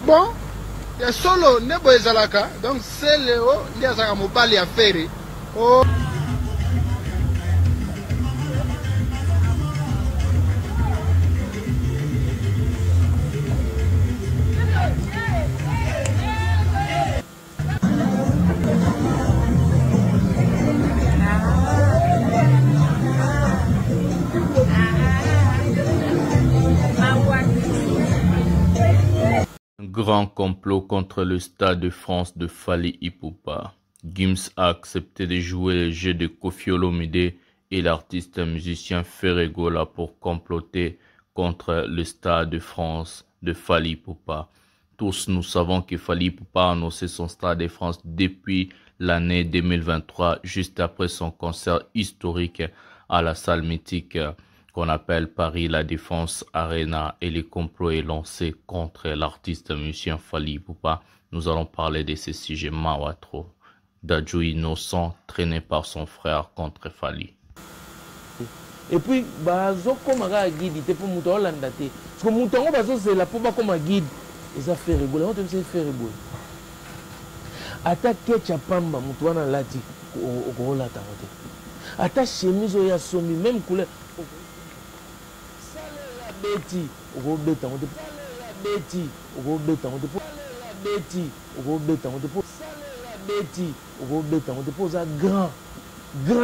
Bon, il y a solo nebo ezalaka, donc c'est Léo, il y a un mobile à faire. Oh. Grand complot contre le Stade de France de Fally Ipupa. Gims a accepté de jouer le jeu de Koffi Olomide et l'artiste musicien Ferregola pour comploter contre le Stade de France de Fally Ipupa. Tous nous savons que Fally Ipupa a annoncé son Stade de France depuis l'année 2023, juste après son concert historique à la salle mythique qu'on appelle Paris La Défense Arena, et le complot est lancé contre l'artiste musicien Fally Ipupa. Nous allons parler de ce sujet Mawatro, d'Adjo innocent traîné par son frère contre Fally. Et puis, bazo comme un guide, il pour mouton Hollanda. Parce que mouton bazo c'est la pour comme un guide. Et ça fait rigoler. On te fait faire rigoler. Attaque chapamba mouton na lati au gros lata. Attaque chemise oya somi même couleur. Betty, au gros béton, on te Betty, au gros béton, on te Betty, au gros béton, on te Betty, au gros béton, on te pose un grand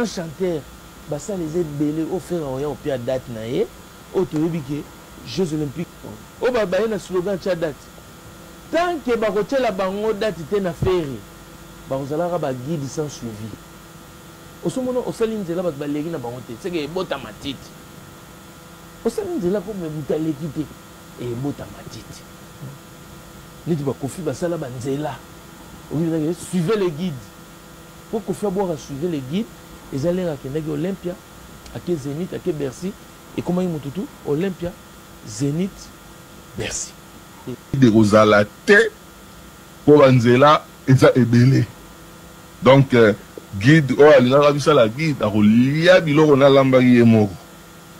chanteur. Bah ça les aide belé au faire rien au pire date naé, au télébiqué, Jeux Olympiques. Au bah un slogan tcha date. Tant que bah côté la bango date était na ferry, bah on allera bah guide sans suivi. Au ce moment au saline de là bah les na bangote, c'est que bota matite. Au saline de là pour me bouter l'équité et bota matite. Ni tu vas Koffi bah ça là bah nzela. Suivez les guides. Pour Koffi boire suivre les guides. Ils allaient à Olympia, à Zénith, à Bercy. Et comment ils m'ont tout Olympia, Zénith, Bercy. De Rosala pour Anzela et ça est belé. Donc, guide, oh, il a vu ça la guide, on a l'ambari mort.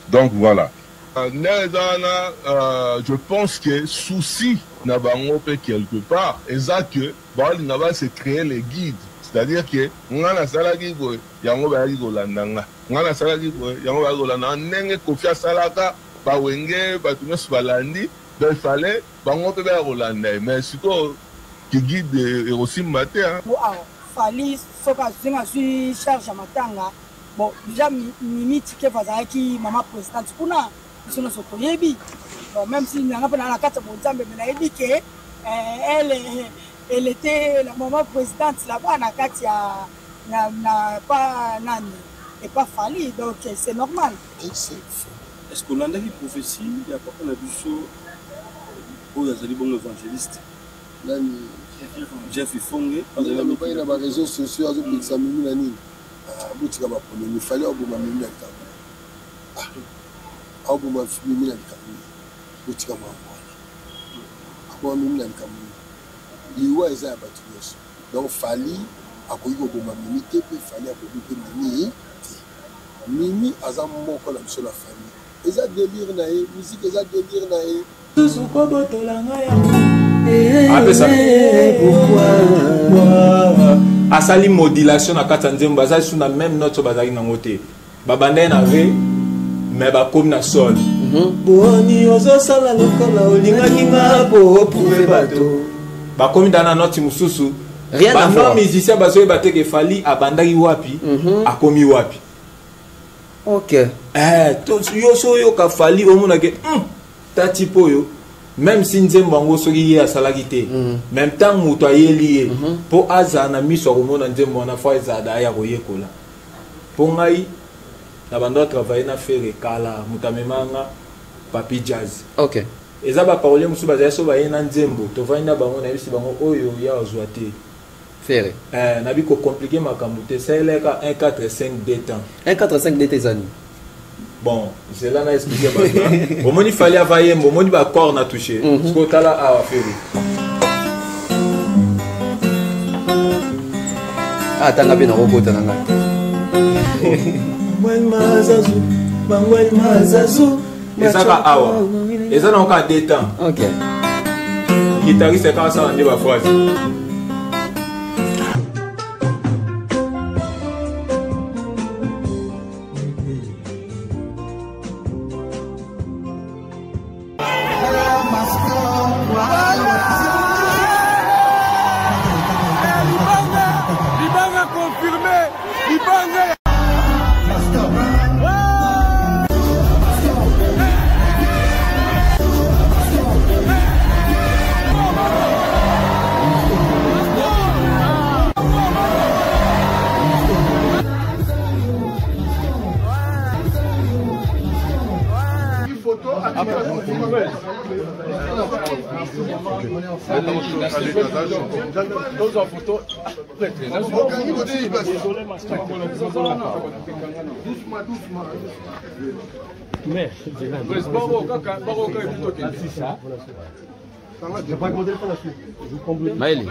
Donc voilà. Je pense que souci n'a pas quelque part, et ça que, il n'a pas se créer les guides. C'est-à-dire que ngana salaki ko yango ba yaki kolandanga ngana salaki ko yango ba kolanda ndenge Koffi asalaka ba wenge ba tunyos balandi il fallait bango pe ba kolanda mais surtout qui guide et aussi maté hein Fally soka zinga suis charge matanga bon déjà minute que fazaki maman présidente kuna sono sokoyebi bon même si nyanga pe na la kata bonzambe mais na yebi que elle était la maman présidente là-bas, n'a pas Nani et pas Fally, donc c'est normal. Est-ce qu'on a une prophétie, il y a pas de bichot pour les bons évangélistes? Jeff Fongue, il y a des réseaux sociaux qui examinent la ligne. Il fallait avoir un minute à donc Fally a connu une minute puis Fally a connu Mimi a ça mon collègue sur la famille et ça délire naé musique et ça délire naé pourquoi asali modulation na katanzem baza sur la même note bazali na ngote babanda na ve mais ba comme na sol boni ozo sala lokola olinga kinga po prouver bato ba comme dans la note mususu rien à voir musicien bazo bateke que Fally abandaki wapi a komi wapi OK to yo so yo ka Fally omona ke tati poyo même si nzembo ngo soki ya salaki te même temps muto ayeli po azana miso komona nzembo na fois ezada ya koyekola po ngai na bando travailler na faire kala mutamemanga papi jazz OK eza ba parole musu baza so ba yena nzembo to vaina bango na bisi bango oyo ya ozwate faire na biko compliquer makambo te ça eleka 145 d temps 145 d tes années bon c'est là na expliqué ba au moins il fallait avayer au moins ba corps na touché parce que tala a fait ah tanga bino robota nanga ezaka awa eza na ka détend OK guitariste quand ça on dit ba phrase Maëli.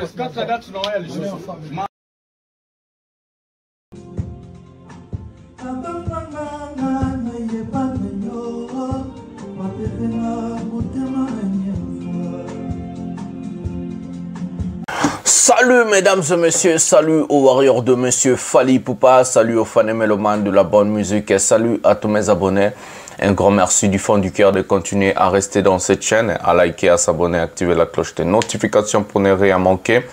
Salut mesdames et messieurs, salut aux warriors de monsieur Fally Ipupa, salut aux fans et mélomanes de la bonne musique et salut à tous mes abonnés. Un grand merci du fond du cœur de continuer à rester dans cette chaîne, à liker, à s'abonner, à activer la cloche de notification pour ne rien manquer.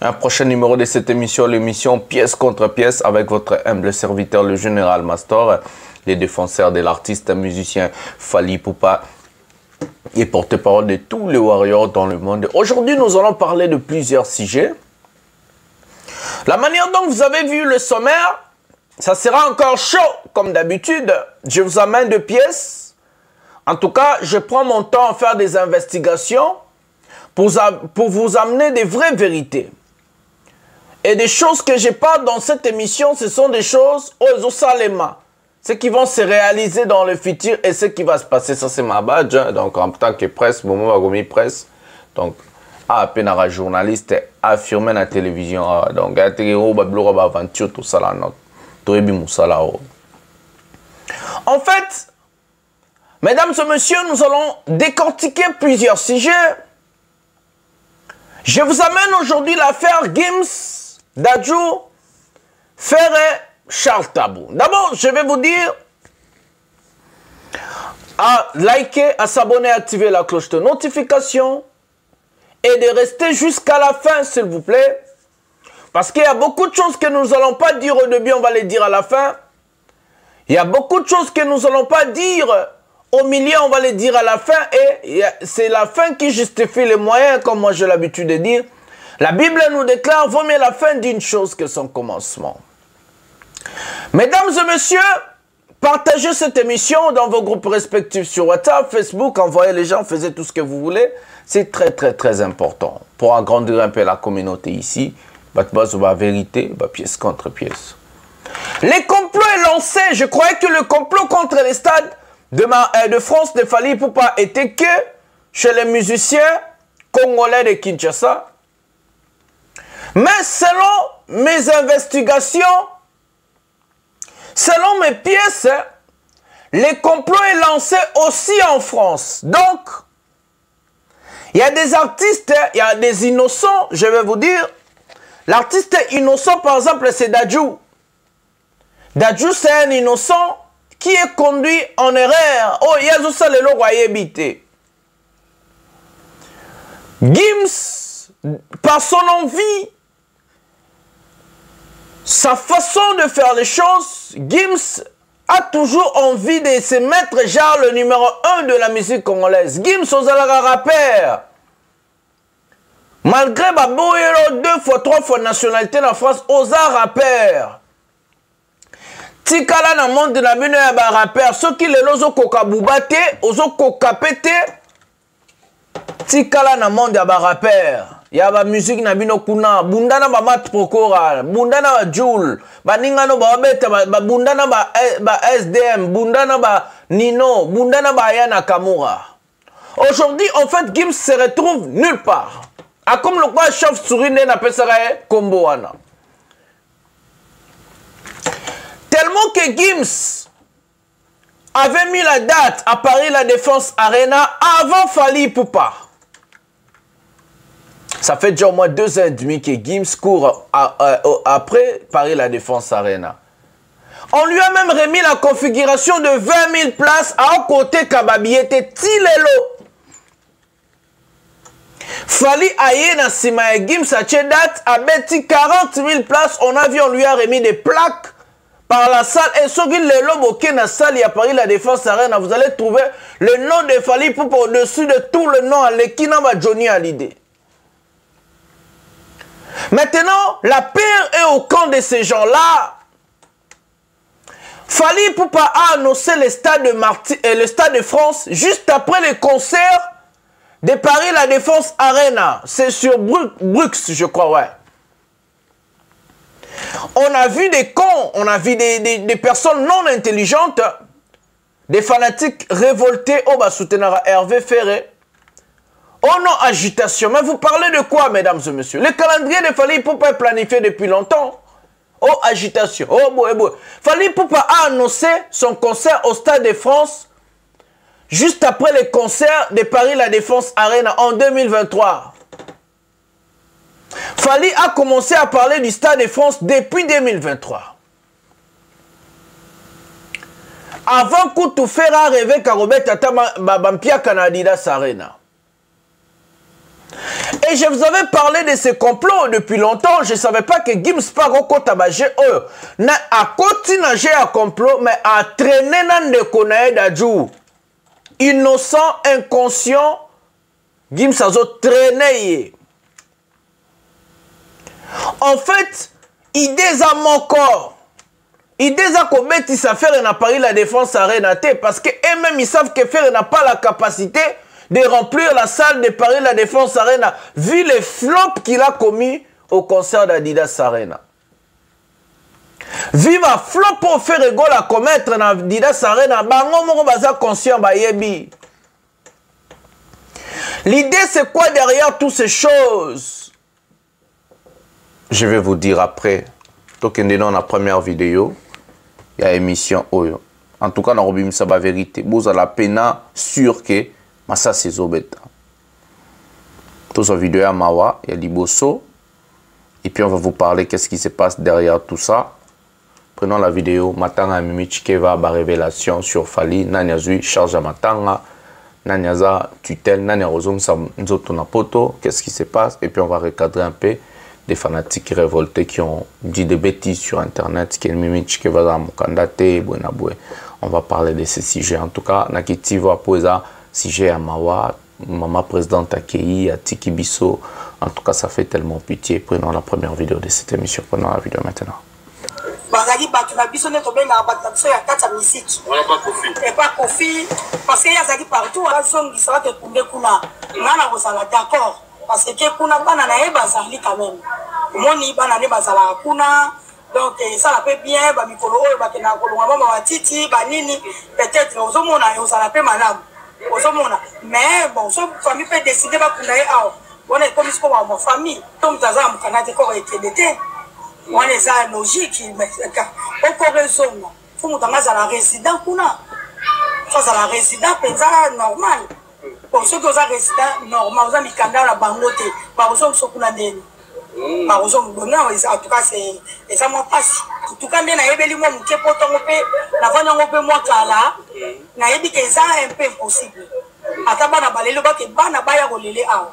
Un prochain numéro de cette émission, l'émission Pièce contre Pièce avec votre humble serviteur le Général Mastor, les défenseurs de l'artiste musicien Fally Ipupa et porte-parole de tous les warriors dans le monde. Aujourd'hui, nous allons parler de plusieurs sujets. La manière dont vous avez vu le sommaire, ça sera encore chaud comme d'habitude. Je vous amène 2 pièces. En tout cas, je prends mon temps à faire des investigations pour vous amener des vraies vérités. Et des choses que je parle dans cette émission, ce sont des choses aux Osalema. Ce qui vont se réaliser dans le futur et ce qui va se passer, ça c'est ma badge. Hein. Donc en tant que presse, Momo Wagomi presse. Donc, à peine un journaliste affirmé à la télévision. Donc, à aventure, tout ça là. En fait, mesdames et messieurs, nous allons décortiquer plusieurs sujets. Je vous amène aujourd'hui l'affaire Gims, Dadju, Ferré, Charles Tabou. D'abord, je vais vous dire à liker, à s'abonner, à activer la cloche de notification et de rester jusqu'à la fin, s'il vous plaît. Parce qu'il y a beaucoup de choses que nous n'allons pas dire au début, on va les dire à la fin. Il y a beaucoup de choses que nous n'allons pas dire au milieu, on va les dire à la fin. Et c'est la fin qui justifie les moyens, comme moi j'ai l'habitude de dire. La Bible nous déclare, vaut mieux la fin d'une chose que son commencement. Mesdames et messieurs, partagez cette émission dans vos groupes respectifs sur WhatsApp, Facebook, envoyez les gens, faites tout ce que vous voulez. C'est très très très important pour agrandir un peu la communauté ici. La vérité, pièce contre pièce. Les complots est lancé. Je croyais que le complot contre les stades de France de Fally Ipupa était que chez les musiciens congolais de Kinshasa. Mais selon mes investigations, selon mes pièces, les complots est lancé aussi en France. Donc, il y a des artistes, il y a des innocents, je vais vous dire. L'artiste innocent, par exemple, c'est Dadju. Dadju, c'est un innocent qui est conduit en erreur. Oh, il y a tout ça, le royauté. Gims, par son envie, sa façon de faire les choses, Gims a toujours envie de se mettre genre le numéro 1 de la musique congolaise. Gims ozalaka rappeur. Malgré baboyelo 2 fois 3 fois nationalité en France, oza rappeur. Tikala na monde na bino ya ba rappeur, soki lelo zo koka bubate, ozo koka pete. Tikala na monde ya ba rappeur. ya ba musique na bino kuna bundana ba mat prokora bundana ba Joule baningano ba beta ba bundana ba SDM bundana ba Nino bundana ba Yana Kamura. Aujourd'hui en fait Gims se retrouve nulle part. A comme le quoi chauve-souris n'a pas serré combo wana. Tellement que Gims avait mis la date à Paris La Défense Arena avant Fally Ipupa. Ça fait déjà au moins 2 ans et demi que Gims court après Paris La Défense Arena. On lui a même remis la configuration de 20 000 places à côté Kababiete Tilelo. Fally aye na sima ya Gims a date à beti 40 000 places. On lui a remis des plaques par la salle. Et ce qui le loboké na salle à Paris La Défense Arena, vous allez trouver le nom de Fally Ipupa au-dessus de tout le nom à l'Ekinamba Johnny Hallyday. Maintenant, la peur est au camp de ces gens-là. Fally Ipupa a annoncé le stade de France juste après le concert de Paris La Défense Arena. C'est sur Brux, je crois, ouais. On a vu des cons, on a vu des personnes non intelligentes, des fanatiques révoltés au bas soutenir Hervé Ferré. Oh non, agitation. Mais vous parlez de quoi, mesdames et messieurs? Le calendrier de Fally Ipupa est planifié depuis longtemps. Oh, agitation. Oh, boy, boy. Fally Ipupa a annoncé son concert au Stade de France juste après le concert de Paris La Défense Arena en 2023. Fally a commencé à parler du Stade de France depuis 2023. Avant que tout faire rêver Karobet Tata Bampia Canadidas Arena. Et je vous avais parlé de ce complot depuis longtemps. Je ne savais pas que Gims Paroko Tabagé a continué à complot, mais a traîné dans le Konaï d'Adjou. Innocent, inconscient, Gims a traîné. En fait, idées à mon corps. Idées à commettre sa faire n'a Paris La Défense Arena parce que eux-mêmes ils savent que faire n'a pas la capacité de remplir la salle de Paris La Défense Arena, vu les flops qu'il a commis au concert d'Adidas Arena. Vive à flop pour faire rigole à commettre dans Adidas Arena, bango moko baza conscient bayebi. L'idée c'est quoi derrière toutes ces choses? Je vais vous dire après. Donc dans la première vidéo, il y a émission Oyo. En tout cas, dans la Saba vérité, vous avez la peine sûr que ça c'est Zobeta. Tout ça vidéo à Mawa, il y a Liboso. Et puis on va vous parler qu'est-ce qui se passe derrière tout ça. Prenons la vidéo. Matanga Mimi Chikeva, révélation sur Fally, Nanyazui, charge à Matanga, Nanyaza, tutelle, Nanyarozom, Nzotona Poto, qu'est-ce qui se passe. Et puis on va recadrer un peu des fanatiques révoltés qui ont dit des bêtises sur internet. Mimi Chikeva, Mokandate, Bouenaboué. On va parler de ces sujets. En tout cas, Nakiti va poser sujet à Mawa, maman présidente accueillie, à Tiki Bisso. En tout cas, ça fait tellement pitié. Prenons la première vidéo de cette émission. Prenons la vidéo maintenant. Bazali batu na biso ne tobenga batu na biso ya kata misiki. Wala pas Kofi. Et pas Kofi parce qu'il y a zaki partout à son qui sera te kunde kuna. Ngana bosala d'accord parce que kuna bana na e bazali quand même. Moni bana ne bazala kuna. Donc ça la fait bien ba mikolo oyo ba kena kolonga mama watiti ba nini peut-être ozomona ozala pe malamu. Ozomona mais bon so famille peut décider ba kuna e awo. On est comme ce qu'on va famille. Donc taza mkanate ko ekebete. On est ça logique mais au raison faut mutanga za la résident kuna. Ça za la résident penza normal. Pour ceux qui ont résident normal, vous avez mis candidat la bangote, par exemple sokuna ndeni. Par exemple en tout cas c'est ça moi passe. En tout cas na yebeli mo muke poto ngope na vanya ngope moi kala. Na yebi que ça un peu impossible. Ata bana balelo ba ke bana baya kolele awo.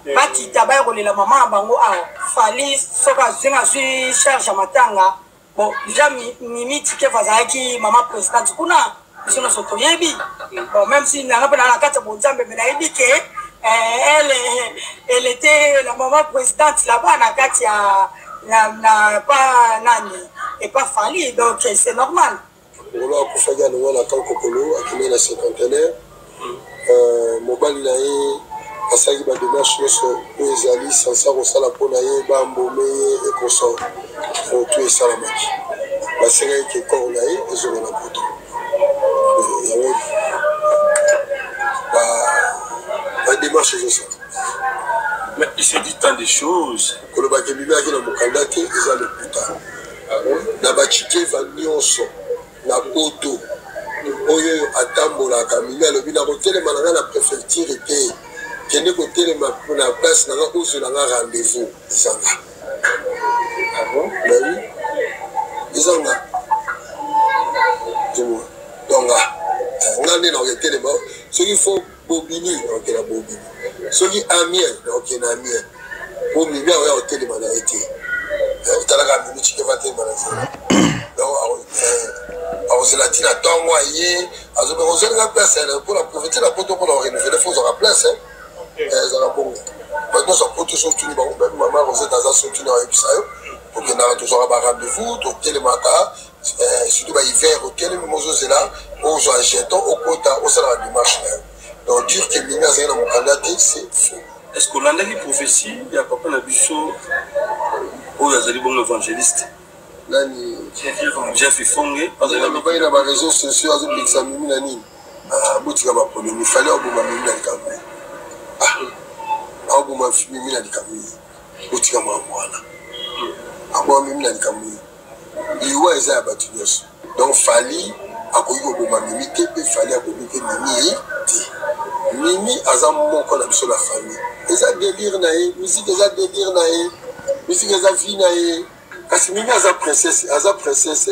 Baki tabaya kolela mama bango awo. Fally soka zinga suis charge matanga. Bon, déjà mimi tike fazaki mama présidente kuna sino soto yebi. Bon, même si n'a pas la carte pour Nzambe mais na yebi que elle était la maman présidente là-bas na carte na pas nani et pas Fally donc c'est normal. Voilà pour faire gagner la Kankokolo à qui est la cinquantenaire. Mobile là asalaki badémarche nyonso oyo ezali sansa kosala mpo na ye bambome ye ekosor to esalamaki basengaki ke kor na ye ezonga na poto yango badémarche ezosala. Mais il se dit tant de choses. kolobaki bimaki na mokanda te eza lokuta na bachikeva nyonso na poto oyo atambolaka mimi alobi na kotelema na nga na préfecture te kende kotelema na place na nga ozwa na nga rendez-vous ezanga oui ezanga donc nga nde na kotelema soki fo bobini na okena bobini soki amien na okena amien po mimi aoya kotelema na ye te otalaka mimi chikeva telema na zela donc azozela ntina ntongo aye azozenga place mpona profete na poto mpona korenouveler fo ozwaka place ezala bongo bato nyonso po tosotuni bango meme mama rosete aza sotuni ayebisa yo tokendaka tozwaka barendez-vous totelemaka surtout bahiver otelemi mozozela ozwa jeton okota osala bademarche na yo donc dire ke mimi azali na mokanda te c'est faux. Est-ce que olandaki prophétie ya papa na biso oyo azali bongo évangéliste nani Jeff Ifonge azali na baréseaux sociaux azobikisa mimi na nini botika bapolémi fale aboma mimi na likambo aboma mimi na likambo botika mwangu wana aboma mimi na likambo liwa eza ya bato nyonso donc fali akoki koboma mimi te mpe fali akoki mpe mimi te mimi aza moko na biso na famille eza délire na ye musique eza délire na ye musique eza vie na ye kasi mimi aza princesse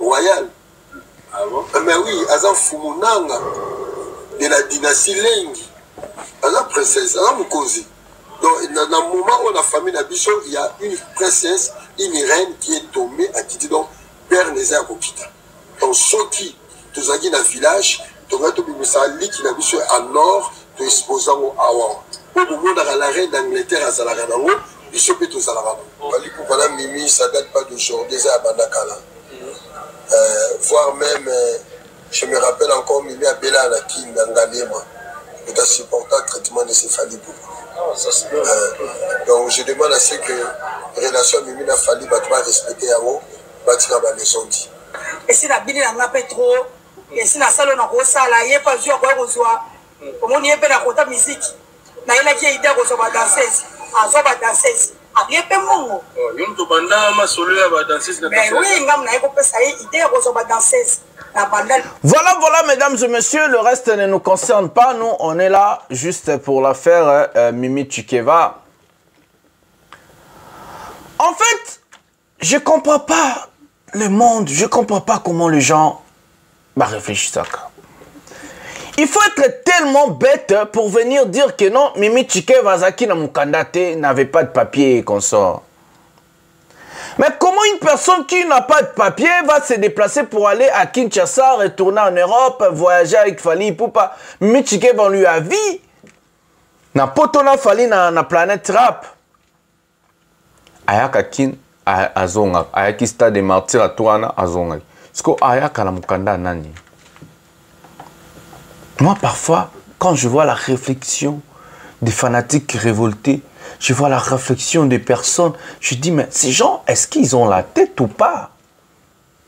royale. Ah bon? Mais oui, aza fumunanga de la dynastie Lengi. Aza princesse, aza mukonzi. Donc dans le moment où la famille d'Abicho, il y a une princesse, une reine qui est tombée à Kiti, donc père Nézé Kokita. Donc Soki, tous les dans le village, tu vas te bimisa liki d'Abicho à nord, tu exposes au Awa. Pour le monde à la reine d'Angleterre à Zalaganango, il se peut tous à la rame. Voilà, Mimi, ça date pas d'aujourd'hui, c'est à Bandakala. Voire même, je me rappelle encore Mimi Abela Anakin Nangalema, qui a supporté le traitement de céphalie. Donc je demande à ce que les relations Mimi n'a fallu respecter à vous, bâtir à les dit. Et si la bille n'a pas trop, et si la salle n'a pas ça, il n'y a pas de joie pour reçoit. Comment il y a pas de musique? Il y a qui idée pour se danseuse, à se danseuse. Mais oui, voilà, mesdames et messieurs, le reste ne nous concerne pas. Nous, on est là juste pour l'affaire Mimi Chikeva. En fait, je comprends pas le monde, je comprends pas comment les gens réfléchissent à ça. Il faut être tellement bête pour venir dire que non, Mimi Chikeva Zaki Namukandate n'avait pas de papier et qu'on sort. Mais comment une personne qui n'a pas de papier va se déplacer pour aller à Kinshasa, retourner en Europe, voyager avec Fali Ipupa? Mimi Chikeva, on lui a vu. Na potona Fali na planète rap. Ayaka kin azonga, ayaki stade de martyr à Touana azonga. Sko ayaka la mukanda nani? Moi, parfois, quand je vois la réflexion des fanatiques révoltés, je vois la réflexion des personnes, je dis, mais ces gens, est-ce qu'ils ont la tête ou pas?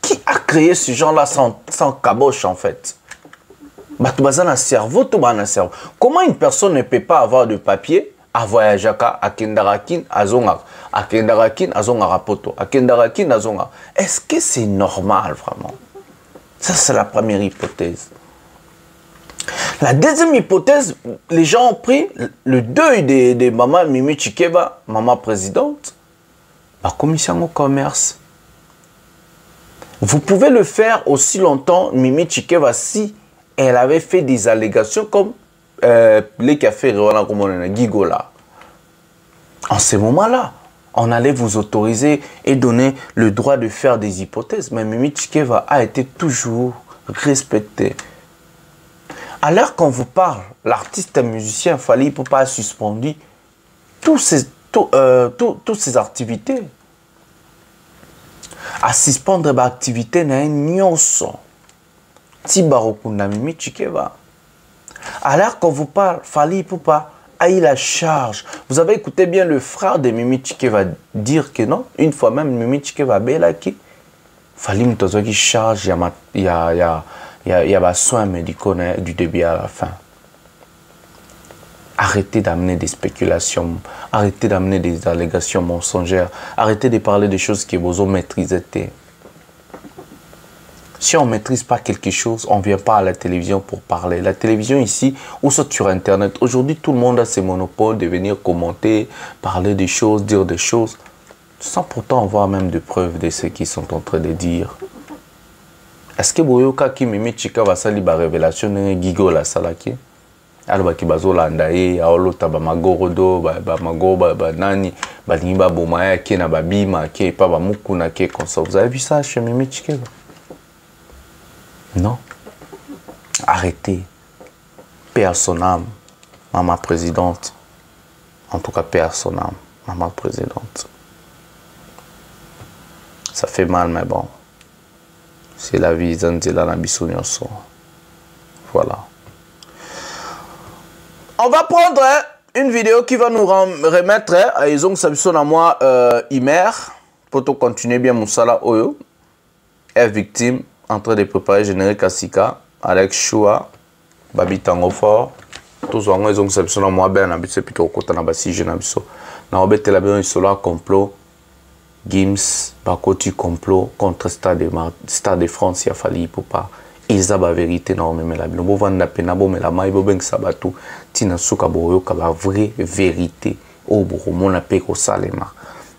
Qui a créé ces gens-là sans caboche, en fait? Comment une personne ne peut pas avoir de papier à voyager à Kendarakin, à Zonga, à Kendarakin, à Zonga Rapoto, à Kendarakin, à Zonga? Est-ce que c'est normal, vraiment? Ça, c'est la première hypothèse. La deuxième hypothèse, les gens ont pris le deuil de maman Mimi Chikeva, maman présidente, la commission au commerce. Vous pouvez le faire aussi longtemps, Mimi Chikeva, si elle avait fait des allégations comme les cafés Gigola. En ce moment-là, on allait vous autoriser et donner le droit de faire des hypothèses. Mais Mimi Chikeva a été toujours respectée. À l'heure qu'on vous parle, l'artiste musicien Fali Ipupa a suspendu toutes ses activités. À suspendre les activités na nyonso. Tibarokunda Mimi Chikeva. À l'heure qu'on vous parle, Fali Ipupa a eu la charge. Vous avez écouté bien le frère de Mimi Tchike va dire que non. Une fois même, Mimi Tchike va bela qui fallait me charge, il y a soins médicaux du début à la fin. Arrêtez d'amener des spéculations, arrêtez d'amener des allégations mensongères, arrêtez de parler des choses que vous maîtrisez. Si on ne maîtrise pas quelque chose, on ne vient pas à la télévision pour parler. La télévision ici, ou soit sur Internet, aujourd'hui tout le monde a ses monopoles de venir commenter, parler des choses, dire des choses, sans pourtant avoir même de preuves de ce qu'ils sont en train de dire. Est-ce que vous avez vu Mimi Tchika va sali ba révélation de Gigo la salaki? Alors ki bazolanda ye, aolo taba magorodo, ba magoba, ba nani, ba limba bomaya ke na ba bima ke pa ba mukuna ke comme ça. Vous avez vu ça chez Mimi Tchika? Non. Arrêtez. Paix à son âme, maman présidente. En tout cas, paix à son âme, maman présidente. Ça fait mal, mais bon. C'est la vie, voilà. On va prendre une vidéo qui va nous remettre à Izong Sabison à moi, Imer, pour continuer bien Moussala Oyo, est victime. En train de préparer générique Asika, Alex Choua, Babi Tango Fort, tous les gens qui sont moi bien habitués plutôt au côté de la si jeune habisso. Na obé tel bien solo complot, Gims, Bakoti complot contre Stade de France, il a fallu pour pas. Ils ont la vérité normalement la bien. Bon vendre la peine, bon mais la maille, bon ben sabatu, tina suka boyo la vraie vérité. Oh bon, mon appel au salema.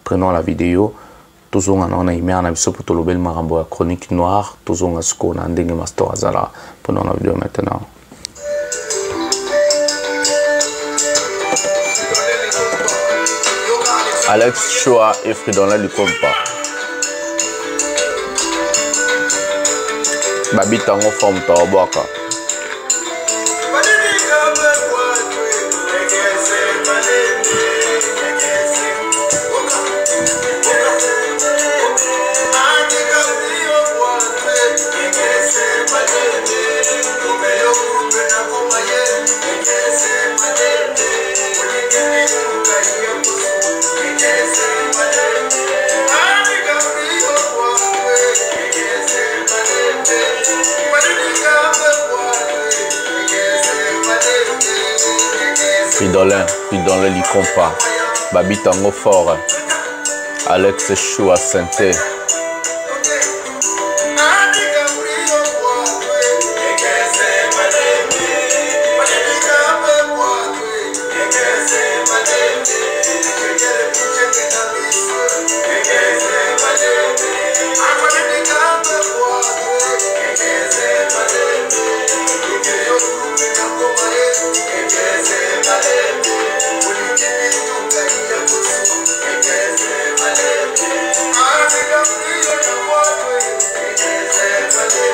Prenons la vidéo. Toujours on a aimé un avis pour tout le bel marambo à chronique noire. Toujours on a ce qu'on a ndenge master azala. Prenons la vidéo maintenant. Alex Choua et Fridonla du compas. Babi tango forme tawaboaka. Fridolin li compas. Babi tango fort. Alex Choua Santé.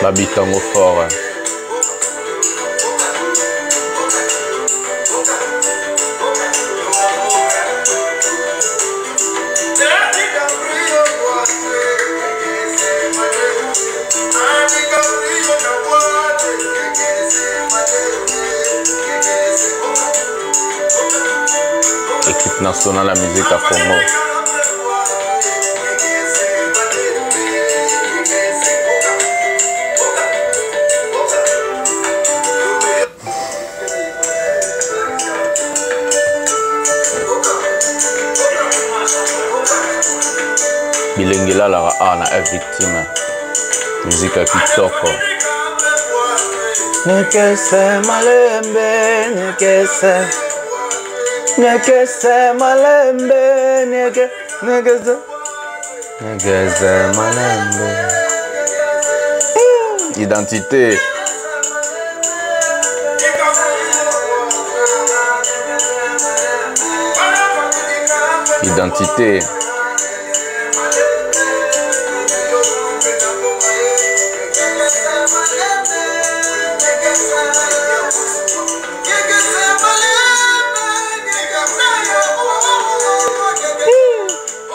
Babi tango fort. Équipe nationale de la musique à Congo. Bilengela la ana est victime. Musique à Kitoko. Nekese malembe, nekese. Nekese malembe, nekese. Nekese malembe. Identité. Identité.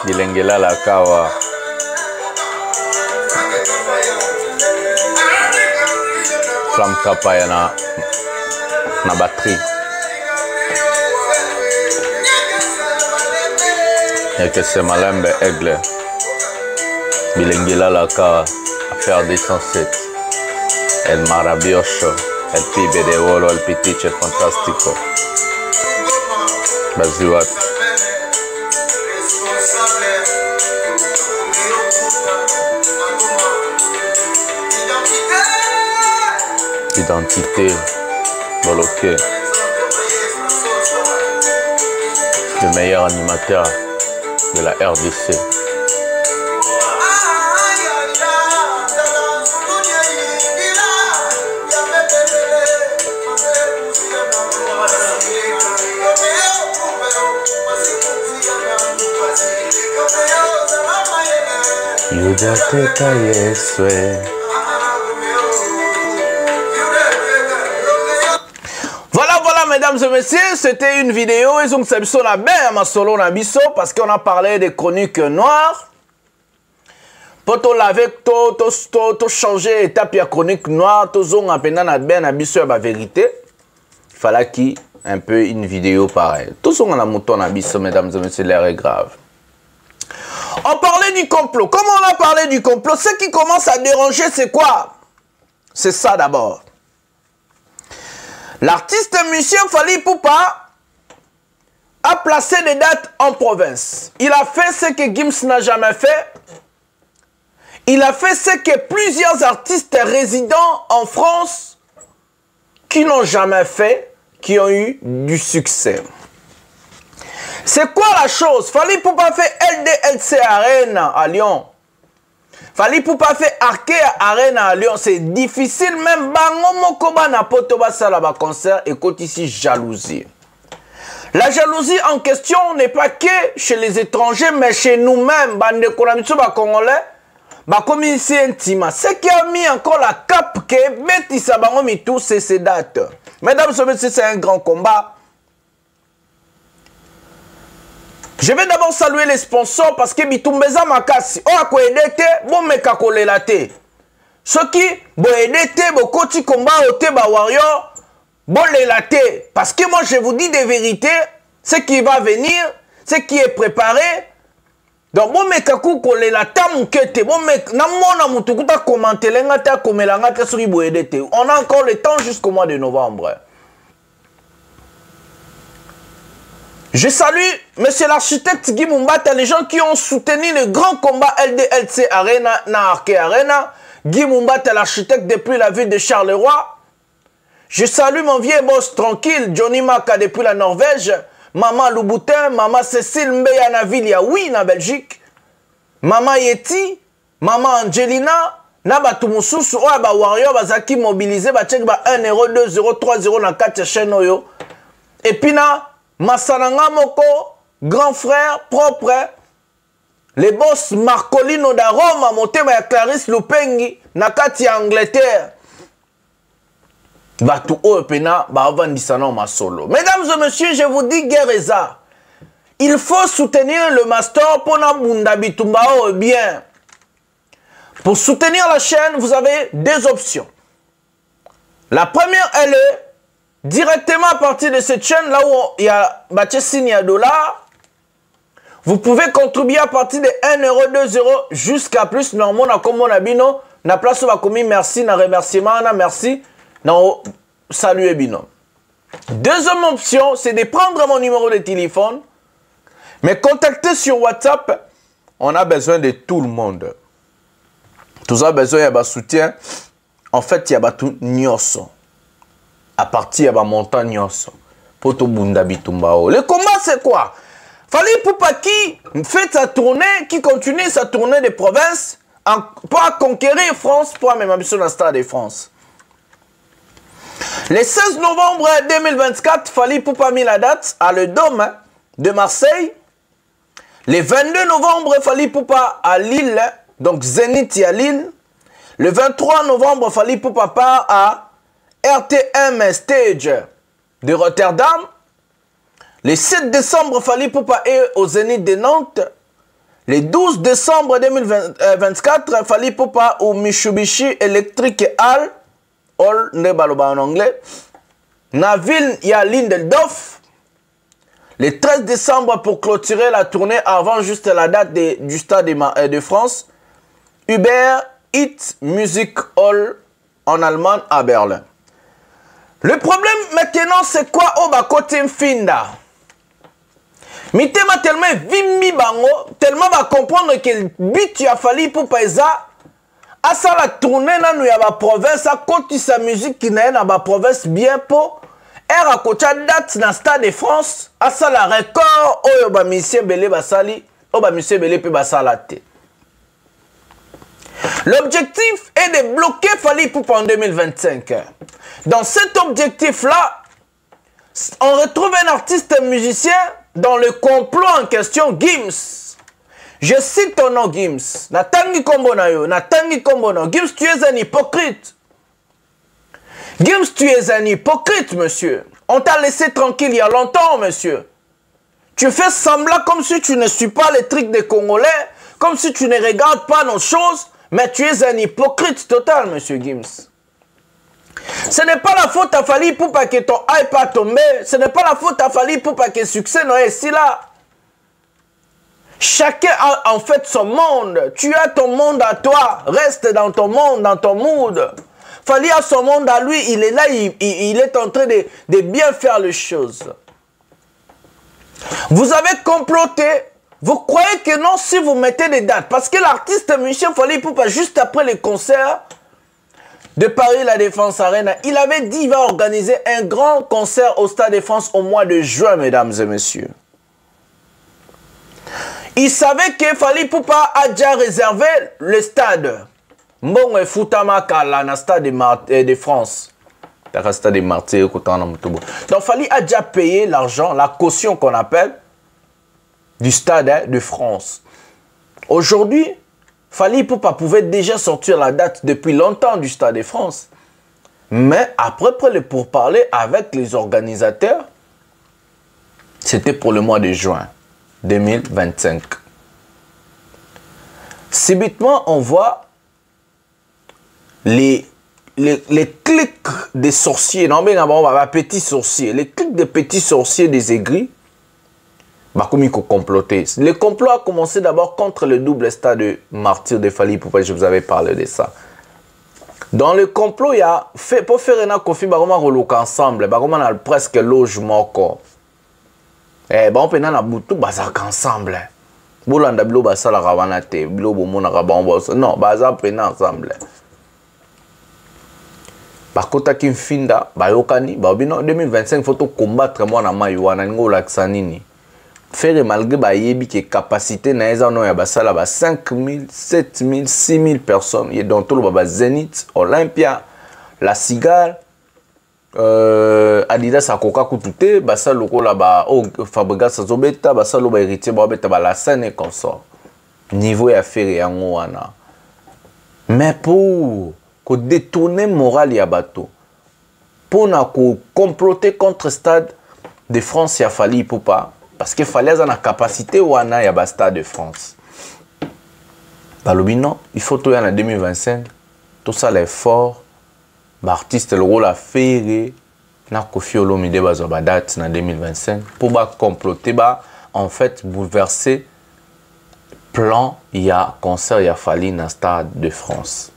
Bilengela la kawa. Flamme kapaya na batterie. Et que c'est Malembe Aigle. Bilengila Laka, affaire des 107. El Marabioso, El Pibe de Oro, El Pitiche Fantastico. Baziwat. Identité bloquée. Le meilleur animateur de la RDC. Voilà, mesdames et messieurs, c'était une vidéo. Ils ont fait la belle à solo nabiso parce qu'on a parlé des chroniques noires. Pour te laver, te changer étape de chronique noire, te zong apena na ben nabiso la vérité. Il fallait qu'il un peu une vidéo pareille. Tout ce qu'on a mouton nabiso, mesdames et messieurs, l'air est grave. On parlait du complot. Comme on a parlé du complot, ce qui commence à déranger, c'est quoi? C'est ça d'abord. L'artiste musicien Fally Ipupa a placé des dates en province. Il a fait ce que Gims n'a jamais fait. Il a fait ce que plusieurs artistes résidents en France qui n'ont jamais fait, qui ont eu du succès. C'est quoi la chose? Fally Ipupa fait LDLC Arena à Lyon. Fally Ipupa fait Arkea Arena à Lyon. C'est difficile même. Bango mokoba na poto basala ba concert. Écoute ici, jalousie. La jalousie en question n'est pas que chez les étrangers, mais chez nous-mêmes. Bande konamitu ba congolais. Ba communauté intime. Ce qui a mis encore la cape que Betissa bango mitou, c'est ces dates. Mesdames et messieurs, c'est un grand combat. Je vais d'abord saluer les sponsors parce que Bitumbeza Makasi, oh ako edete, bon meka kolelate. Ce qui, bon edete, bon koti combat ote ba warrior, bon lelate. Parce que moi je vous dis des vérités, ce qui va venir, ce qui est préparé. Donc bon meka kolelata mukete, bon meka, namona mutukuta commenter l'engata komelangata suri bo edete. On a encore le temps jusqu'au mois de novembre. Je salue monsieur l'architecte Guy Mumbata, les gens qui ont soutenu le grand combat LDLC Arena, Narke Arena. Guy Mumbata, l'architecte depuis la ville de Charleroi. Je salue mon vieux boss tranquille, Johnny Maka depuis la Norvège. Maman Louboutin, maman Cécile Mbeya na ville ya oui na Belgique. Maman Yeti, maman Angelina, na batu mususu oya ba warrior bazaki mobilisé ba check ba 1 euro, 2 euros, 3 euros na kati chaîne oyo. Et puis na Masananga Moko, grand frère, propre, les boss Marcolino da Roma, Motema ya Clarisse Lupengi, Nakati Angleterre. Batu o pena, bavandisano ma solo. Mesdames et messieurs, je vous dis Guereza. Il faut soutenir le master pour na bunda bitumbao bien. Pour soutenir la chaîne, vous avez deux options. La première, elle est directement à partir de cette chaîne, là où il y a $, vous pouvez contribuer à partir de 1 euro, 2 euros jusqu'à plus. Normalement, comme on a bino, na place où va commis merci, na remerciement, na merci, na salut bino. Deuxième option, c'est de prendre mon numéro de téléphone, mais contacter sur WhatsApp. On a besoin de tout le monde. Tout a besoin de soutien. En fait, il y a tout nyoso. À partir de la montagne, pour tout bunda bitumbao. Le combat, c'est quoi? Fally Ipupa qui fait sa tournée, qui continue sa tournée de province pour conquérir France, pour même ambition dans le Stade de France. Le 16 novembre 2024, Fally Ipupa a mis la date à le Dôme de Marseille. Le 22 novembre, Fally Ipupa à Lille, donc Zénith à Lille. Le 23 novembre, Fally Ipupa part à RTM Stage de Rotterdam. Le 7 décembre, Fally Ipupa est au Zénith de Nantes. Le 12 décembre 2024, Fally Ipupa au Mitsubishi Electric Hall, en anglais, na ville, il y a Lindeldorf. Le 13 décembre, pour clôturer la tournée avant juste la date du Stade de France, Uber Eats Music Hall en Allemagne à Berlin. Le problème maintenant, c'est quoi? Oh, bah, côté Finda. Mitema tellement vimi bango, tellement va comprendre que le but tu a fallu pour paisa. À ça la tournée dans la province, à côté sa musique qui n'est dans la province bien pour. À côté date dans le Stade de France, à ça la record, oh, bah, monsieur Belé basali, oh, bah, monsieur Belé peut basalate. L'objectif est de bloquer Fally Ipupa en 2025. Dans cet objectif-là, on retrouve un artiste musicien dans le complot en question, Gims. Je cite ton nom, Gims. Natangi Kombonayo, Natangi Kombonayo. Gims, tu es un hypocrite. Gims, tu es un hypocrite, monsieur. On t'a laissé tranquille il y a longtemps, monsieur. Tu fais semblant comme si tu ne suis pas les trucs des Congolais, comme si tu ne regardes pas nos choses, mais tu es un hypocrite total, monsieur Gims. Ce n'est pas la faute à Fally Ipupa que ton hype a tombé. Ce n'est pas la faute à Fally Ipupa que le succès n'est ici là. Chacun a en fait son monde. Tu as ton monde à toi. Reste dans ton monde, dans ton mood. Fally a son monde à lui. Il est là, il est en train de bien faire les choses. Vous avez comploté. Vous croyez que non si vous mettez des dates. Parce que l'artiste Michel Fally Ipupa, juste après les concerts de Paris, la Défense Arena, il avait dit qu'il va organiser un grand concert au Stade de France au mois de juin, mesdames et messieurs. Il savait que Fally Ipupa a déjà réservé le stade. Mbongo et Futamaka, là, dans le Stade de France. Dans le Stade de Martyrs, donc Fally a déjà payé l'argent, la caution qu'on appelle, du Stade de France. Aujourd'hui, Fally Ipupa pouvait déjà sortir la date depuis longtemps du Stade de France. Mais après les pourparlers avec les organisateurs, c'était pour le mois de juin 2025. Subitement, on voit les clics des sorciers, non mais petits sorciers, les clics des petits sorciers des aigris, comme il faut comploter. Le complot a commencé d'abord contre le double stade de martyr de Fally Ipupa, je vous avais parlé de ça. Dans le complot, il y a fait pour faire un coffee, on ensemble, on a presque logement. On peut na butu bazaka ensemble. Bolanda bilo basala rabana te, bilo bomona rabamba. Non, baza pena ensemble. Par contre, qui finda, bayokani, babino 2025 faut combattre moi na mayuana ngola ksanini. Faire malgré bayebi que capacité na eza no ya basala ba 5000, 7000, 6000 personnes. Et dans tout le baba Zénith, Olympia, La Cigale, Adidas akoka kutute, basa loko la ba o Fabregas azobeta, basa lo ba héritier ba beta ba la scène et consort. Niveau ya faire yango wana. Mais pour ko détourner moral ya bato, pour na ko comploter contre Stade de France ya Fally Ipupa, parce que Fally a la capacité wana ya ba Stade de France. Balobi non, il faut tout y en 2025, tout ça l'effort. L'artiste le rôle à faire na Koffi Olomide bazoba date en 2025 pour comploter en fait bouleverser plan il y a concert il y a Fally dans Stade de France.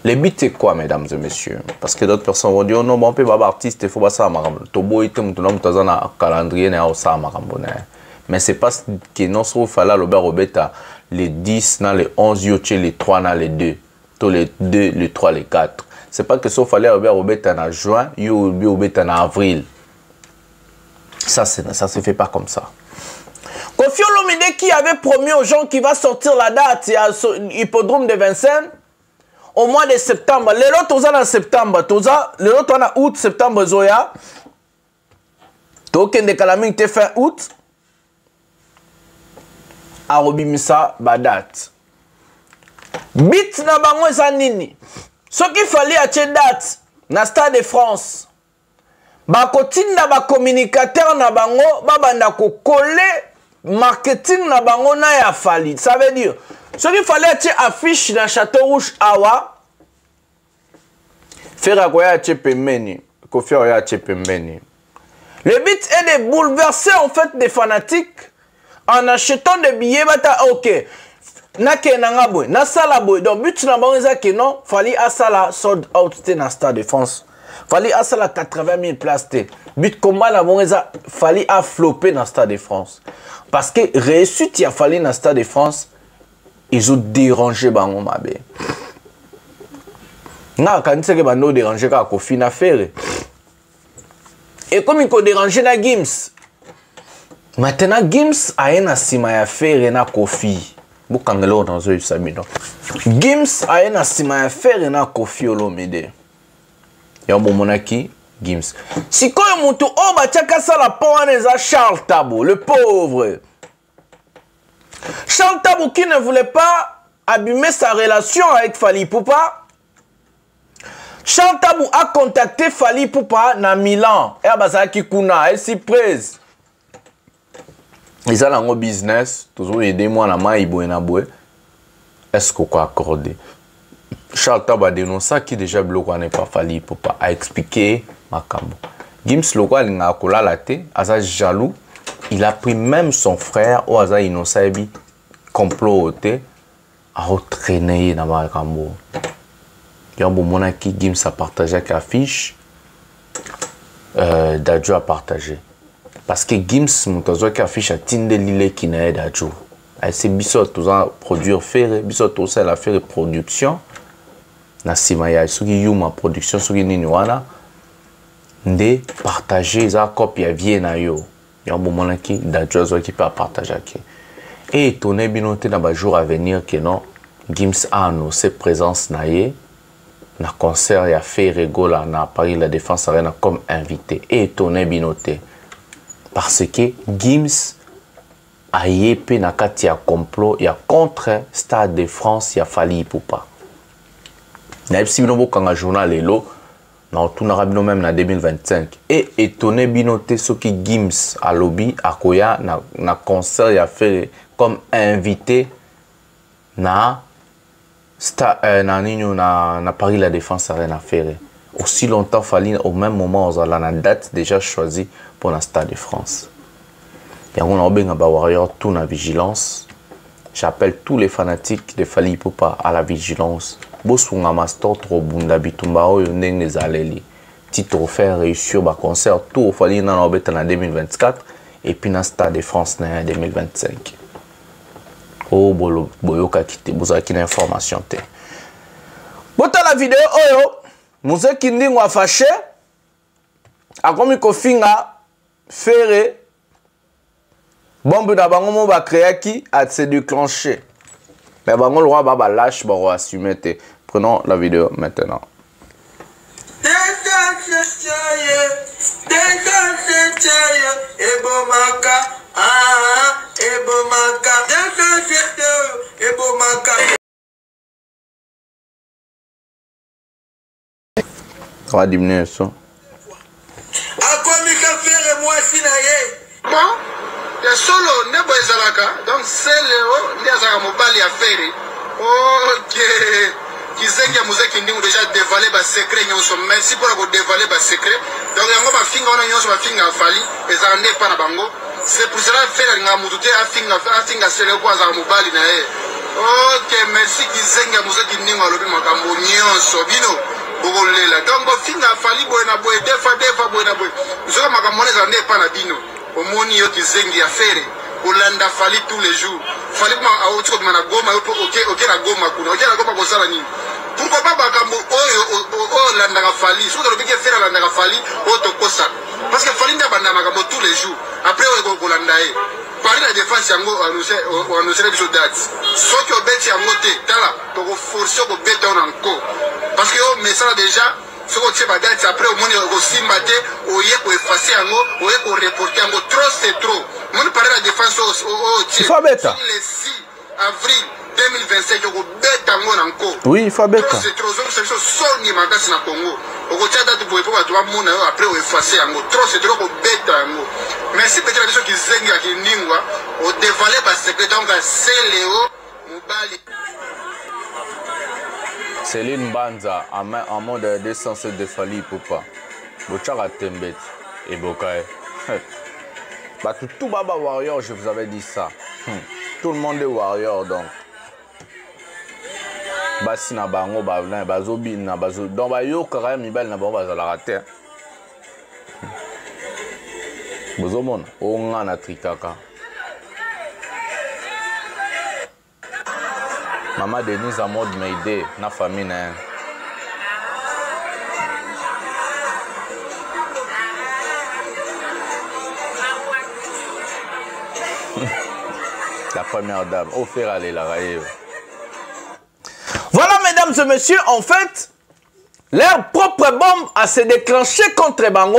Le but c'est quoi mesdames et messieurs? Parce que d'autres personnes vont dire oh non bon peut pas artiste il faut pas ça marambo tobo ite mutunom tazana calendrier na ça marambo na mais c'est pas que non so Fally le Robeta les 10 dans les 11 yo les 3 dans les 2 tous les 2 les 3 les 4. C'est pas que sauf Fally Robeta en juin, yo Robeta en avril. Ça se fait pas comme ça. Koffi Olomide qui avait promis aux gens qu'il va sortir la date à l'hippodrome de Vincennes au mois de septembre. Les autres en septembre, les autres en août, septembre zoya. Token de Calaming te fin août. A robimisa ba date. Bit na bango ezanini. Ce qu'il fallait à cette date, na Stade de France, bakotinda ba communicateur na bango, babanda ko coller marketing na bango na ya Fally. Ça veut dire, ce qu'il fallait à cette affiche na Château Rouge awa, faire à quoi à cette pembeni, Koffi à cette pembeni. Le but est de bouleverser en fait des fanatiques en achetant des billets. Ok, nake nanga boy, na sala boy. Donc but na bango que non, fallait à sala sold out te na Stade de France. Fallait à sala 80 000 places te. But combat na bango fallait à flopper na Stade de France. Parce que réussite il a fallu na Stade de France, ils ont dérangé bango mabe. Na kanise ke bando déranger ka ko fina faire. Et comme il a dérangé na Gims, maintenant Gims a un sima ya faire na Kofi. Bukangelo dans ce samedi. Gims a un sima ya faire na Kofi Olomide. Ya bon monaki Gims. Si quand mutu o ba chaka sala poaneza Charles Tabo, le pauvre. Charles Tabo qui ne voulait pas abîmer sa relation avec Fally Ipupa. Charles Tabo a contacté Fally Ipupa na Milan. Et abazaki kuna, elle s'y presse. Ils ont un business, toujours aider moi na maïbo et na boué. Est-ce qu'on peut accorder? Charles Tabo a dénoncé qui déjà bloqué n'est pas Fally Ipupa a expliqué Makambo. Gims Loko il a collé la tête, asa jaloux. Il a pris même son frère ou asa innocent bi comploté à entraîner na Makambo. Il y a un moment qui Gims a partagé avec l'affiche, Dadjo a partagé. Parce que Gims, mon qui affiche à Tinde Lille qui n'a pas Dadjo. C'est bisous tous à produire faire, bisous tous à la faire production. Na simaya ce qui yuma production ce qui nini wana de partager za copie vie na yo. Il y a un moment qui Dadjo qui peut partager qui. Et étonné binoté dans les jours à venir que non Gims a annoncé présence na ye. Na concert ya fait rigola na Paris la Défense Arena comme invité et étonné binoté parce que Gims a yépé na kati ya complot ya contre Stade de France ya Fally Ipupa na epsi bino bokanga journal lelo na tunara bino même na 2025 et étonné binoté ce qui Gims a lobby akoya na concert ya fait comme invité na na Paris la Défense a rien à faire. Aussi longtemps Fally au même moment on a la date déjà choisie pour la Stade de France. Et on a bien warrior tout na vigilance. J'appelle tous les fanatiques de Fally Ipupa à la vigilance. Bosunga master trop bunda bitumba oyo ndenge zaleli. Petit trophée réussir ba concert tout Fally na obeta na 2024 et puis na Stade de France na 2025. Oh boyoka kite bozaki na information te. Bota la vidéo oyo muzeki ndingo afashe akomi kofinga fere bombe na bango mo ba créaki a se déclencher. Mais bango le roi ba lâche ba assumer te. Prenons la vidéo maintenant. On va diminuer ça. Bon, le solo nebo ezalaka, donc c'est le ndi azaka mobali ya fere. Ok. Kizengi ya muzeki ndingu déjà dévalé ba secret nyonso. Merci pour la dévaler ba secret. Donc yango ba finga ona nyonso ba finga Fally ezaka nde pa na bango. C'est pour cela fere nga mutute afinga sele kwa azaka mobali na ye. Ok, merci Kizengi ya muzeki ndingu alobi makambo nyonso bino. Bogolela. Donc finga Fally boy na boy defa boy na boy. Zoka makambo ezaka nde pa na bino. Omoni yo Kizengi ya fere. Olanda Fally tous les jours. Fally kuma aotiko mana goma ok na goma kuna. Ok na goma kosala nini? Pourquoi pas bakambo oyo landaka Fally? Soki tolobi ke fere landaka Fally oyo tokosa. Parce que Fally nda banda makambo tous les jours. Après oyo kolanda ye. Paris la Défense yango annoncé biso date. Soki obeti yango te tala toko forcer ko beta on encore. Parce que yo message déjà ce que tu vas dire après au monde au simbate au yé pour effacer yango au yé pour reporter yango trop c'est trop. Mon parler la défense il faut bêta le 6 avril 2025 au bêta yango encore. Oui, il faut bêta c'est trop c'est soni makasi na Congo au tia date pour pouvoir toi mona après au effacer yango trop c'est trop au bêta yango. Merci peut-être la personne qui zenga qui ningwa au dévaler ba secret donc c'est Léo Mobali. Céline Banza en mode 207 de Fally Ipupa. Bochara Tembet et Bokae. Bah, tout Baba Warrior, je vous avais dit ça. Tout le monde est Warrior, donc. Bah, si na bango, bah, bazobi, na bazo. Donc, bah, yo, quand même, il na bango, bah, la rater. Bozomon, on a na trikaka. Maman Denise a mode m'aider, na famille, hein. La première dame, offert aller la railler. Voilà, mesdames et messieurs, en fait, leur propre bombe a se déclenché contre Bango.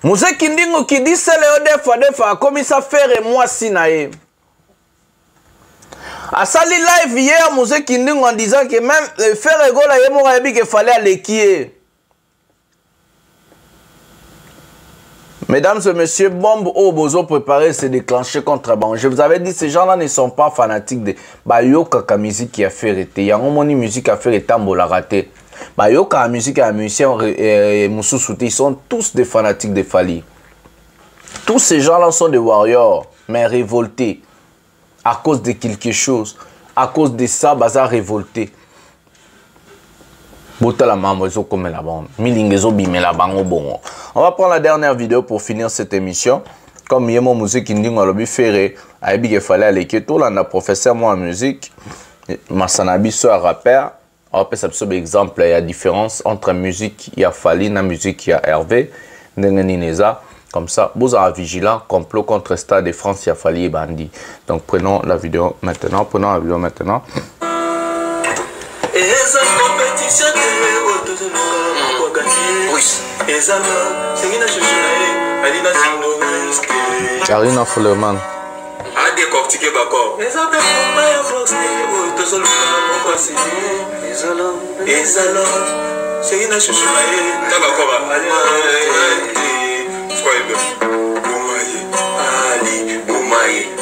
Mousse Kindingo qui dit c'est le defa, comme ça faire et moi sinae. A sali live hier, Mousse Kindingo en disant que même faire égola et moi qu'il fallait aller qui est. Mesdames et messieurs, bombe au bozo préparé se déclencher contre Bango. Je vous avais dit, ces gens-là ne sont pas fanatiques de Bayoka musique qui a fait arrêter. Il y a un moni musique à faire et tambola raté. Bayoka musique à musicien Moussou Souti, ils sont tous des fanatiques de Fali. Tous ces gens-là sont des warriors, mais révoltés. À cause de quelque chose. À cause de ça, bazar révolté. On va prendre la dernière vidéo pour finir cette émission. Comme Yemo musique indingo lobi ferré, aibi que fallait aller que tout là na professeur moi en musique, masanabi soit rappeur. On peut s'absorber exemple, il y a différence entre musique, il y a Fali, na musique, il y a Hervé, Nengenineza. Comme ça, vous avez vigilant, complot contre Stade de France, il y a Fali et Bandi. Donc prenons la vidéo maintenant, Karina Fullerman. A décortiquer d'accord.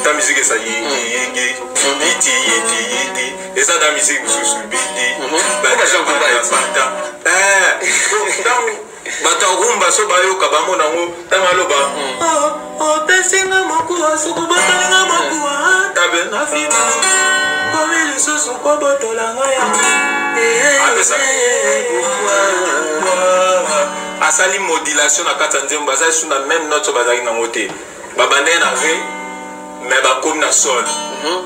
Ta musique ça y et ça la musique sous bata rumba so bayo kabamo nango tamaloba oh pesinga mokuwa so kubalinga mokuwa tabe na fina comme les so ko botolanga ya asali modulation na katanzemba ça suna même note bazaki nango te babande na ve mais bakomi na sol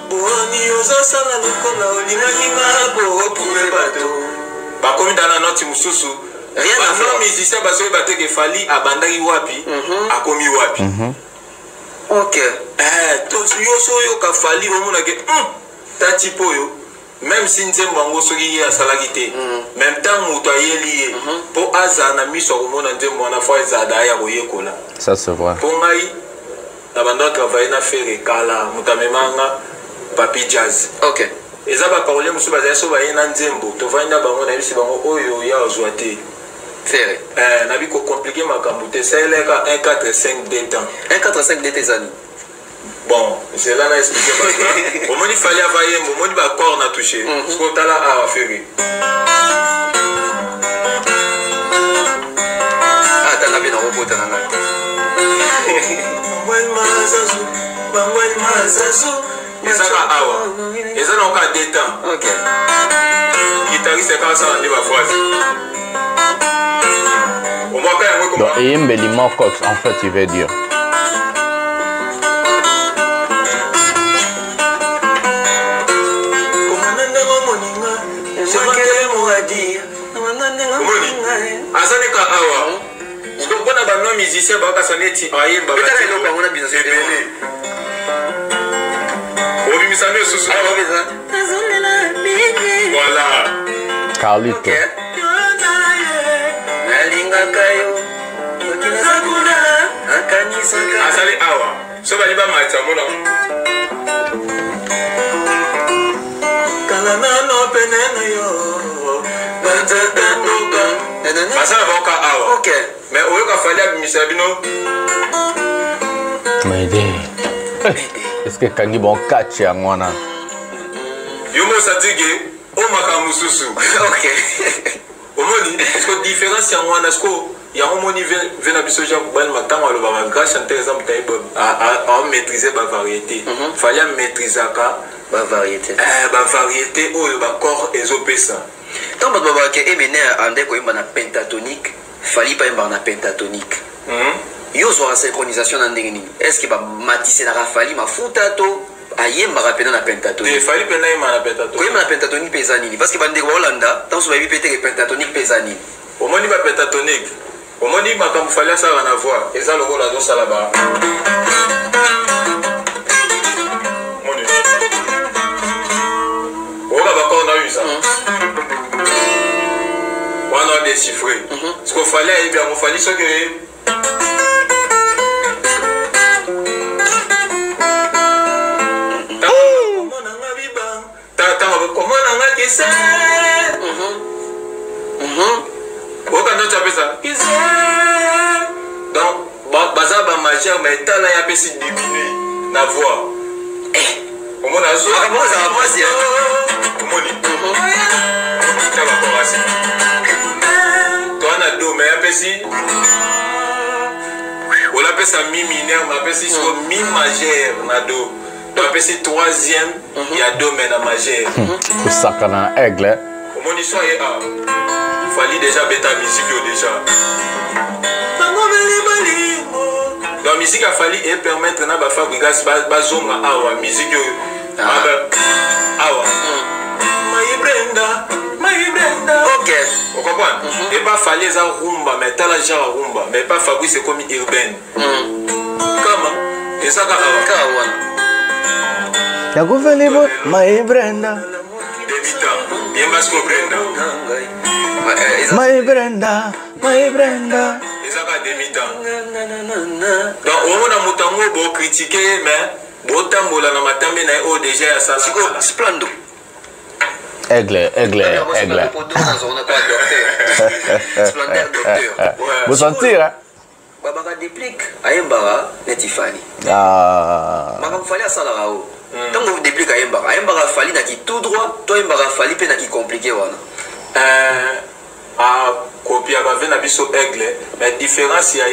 boni ozosala lokola olingaki ngako trouver bato bakomi dans la note mususu. Rien à voir. Musicien parce que batté que Fali abandaki wapi, a commis wapi. OK. Tous yo ka Fali au monde que tati poyo même si nzembo bango soki ya salagité. Même temps muto ayeli pour azana miso au monde nzembo na fois ezada ya koyekola. Ça c'est vrai. Pour ngai abandon travailler na faire kala mutamemanga papi jazz. OK. Eza ba parole musu bazaya so ba yena nzembo to vanda bango na bisi bango oyo ya ozwate. Ferré. Nabi ko compliqué ma camboute c'est le 145 D temps. 145 D tes amis. Bon, c'est là na expliquer parce au moment il fallait avayer, au moment ba corps na touché. Ce qu'on t'a là à Ferré. Ah, t'as la bien en robot t'as là. Bangwel mazazu. Eza ka awa. Eza na ka D temps. OK. Guitariste quand ça on dit ba phrase. Donc, Eyembeli Mokox, en fait, il veut dire. Azaneka awa. Je comprends pas non musicien ba ka soneti ayemba ba. Peut-être que on a bien sûr. Obi misano susu. Voilà. Carlito. Asali awa so bali ba macha mona kana no penena yo basala boka awa. OK mais oyo ka fali abimisa bino est-ce que kangi bon catch ya ngwana yo mo satige o maka mususu. OK omoni est-ce que différence ya ngwana est-ce que Il y a un moment où na biso Jean Bouban matin on le grand chanteur exemple à maîtriser la variété. Fallait maîtriser la variété. La variété où le corps est opésa. Tant que baba ke emene ande ko imba na pentatonique, fallait pas imba na pentatonique. Yo so la synchronisation na ndenge est-ce que ba matisse na fallait ma futa to ayemba rapena na pentatonique. Il fallait pena imba na pentatonique. Ko imba na pentatonique pesani parce que bande ko Hollanda, tant so ba pété que pentatonique pesani. Au moins il va pentatonique. Au moins il m'a comme fallait ça en avoir. Et ça le rôle là ça là-bas. On a eu ça. On a déchiffré. Ce qu'il fallait, il fallait ce que. Comment on a dit ça? Pourquoi tu appelles ça? Donc, Bazaba majeur, mais t'as là, il y a pesé diminué la voix. Comment on a dit ça? Comment on a dit ça? Ça va commencer. Toi, on a deux, mais un peu si. On appelle ça mi mineur, on appelle ça mi majeur, on a deux. On appelle ça troisième, il y a deux, mais on a majeur. C'est ça qu'on a aigle. Comment on soit il fallait déjà bêta musique déjà. La musique a fallu permettre de fabriquer la musique. Ok. Vous comprenez? Et pas fallu ça rumba, mais t'as la genre rumba, mais pas fabriquer comme urbaine. Comment? Et ça ya kuvelebo my Brenda. Bien parce que Brenda. My Brenda, my Brenda. Et ça va demi-temps. Donc on a mutango beau critiquer, mais beau tambola na matambe na o déjà à ça. Splendo. Aigle. Vous sentir, hein? Babaka déplique, Ayembara, Netifani. Babaka fallait à Salarao. Tant que vous dépliquez Ayembara, Ayembara fallait n'a qui tout droit, toi Ayembara fallait n'a qui compliqué. À copier avec Nabiso Aigle, mais différence il y a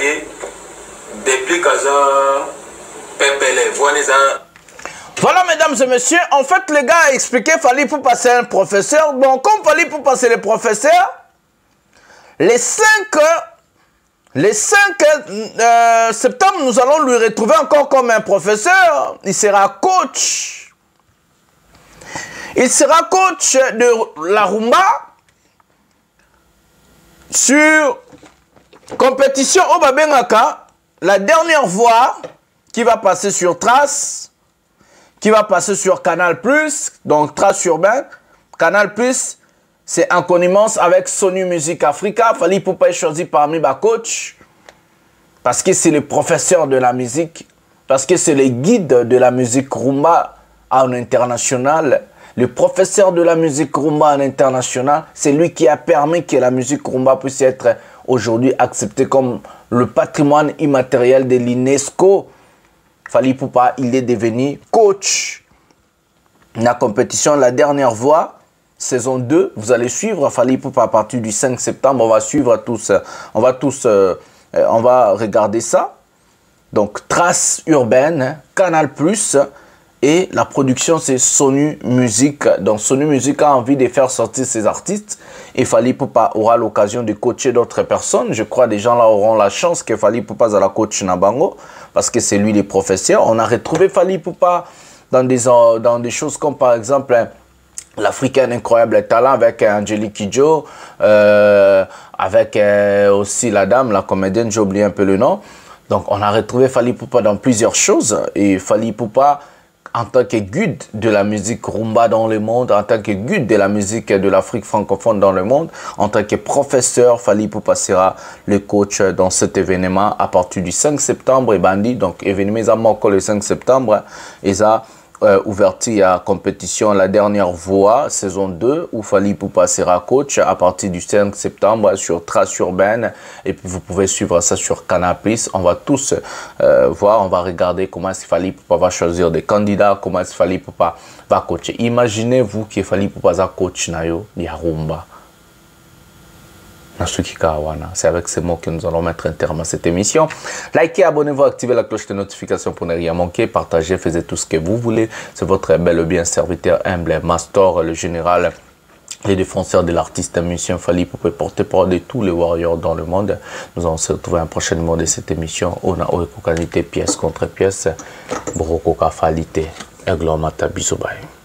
déplique à ça, Pepele, voilà. Voilà, mesdames et messieurs, en fait, les gars a expliqué qu'il fallait pour passer un professeur. Bon, comme il fallait pour passer le professeur, les 5 septembre, nous allons lui retrouver encore comme un professeur. Il sera coach. Il sera coach de la rumba sur compétition au Babengaka, la dernière voix qui va passer sur Trace, qui va passer sur Canal+, donc Trace urbain. Canal+, c'est en connivence avec Sony Music Africa. Fali Poupa est choisi parmi ma coach parce que c'est le professeur de la musique, parce que c'est le guide de la musique rumba en international. Le professeur de la musique rumba en international, c'est lui qui a permis que la musique rumba puisse être aujourd'hui acceptée comme le patrimoine immatériel de l'UNESCO. Fali Poupa, il est devenu coach. La compétition, la dernière voix, saison 2, vous allez suivre Fali Poupa à partir du 5 septembre. On va suivre tous, on va regarder ça. Donc, Trace urbaine, Canal+, et la production, c'est Sony Music. Donc, Sony Music a envie de faire sortir ses artistes. Et Fali Poupa aura l'occasion de coacher d'autres personnes. Je crois que des gens là auront la chance que Fali Poupa soit la coach Nabango. Parce que c'est lui le professeur. On a retrouvé Fali Poupa dans des choses comme par exemple l'Africain incroyable talent avec Angélique Kidjo, avec aussi la dame, la comédienne, j'ai oublié un peu le nom. Donc on a retrouvé Fali Poupa dans plusieurs choses. Et Fali Poupa, en tant que guide de la musique rumba dans le monde, en tant que guide de la musique de l'Afrique francophone dans le monde, en tant que professeur, Fali Poupa sera le coach dans cet événement à partir du 5 septembre. Et Bandi, donc événement le 5 septembre, et ça ouverture à compétition La Dernière Voix, saison 2, où Fali Poupa sera coach à partir du 5 septembre sur Trace urbaine. Et puis vous pouvez suivre ça sur Canal+. On va tous voir, on va regarder comment Fali Poupa va choisir des candidats, comment Fali Poupa va coacher. Imaginez-vous que Fali Poupa va coach Nayo, Yarumba. C'est avec ces mots que nous allons mettre un terme à cette émission. Likez, abonnez-vous, activez la cloche de notification pour ne rien manquer. Partagez, faites tout ce que vous voulez. C'est votre bel et bien serviteur humble, Mastor, le général, les défenseurs de l'artiste musicien Fally Ipupa, porte-parole de tous les warriors dans le monde. Nous allons se retrouver un prochain numéro de cette émission. On a qualité pièce contre pièce. Brokoka Falité. Eglomata Bisobay.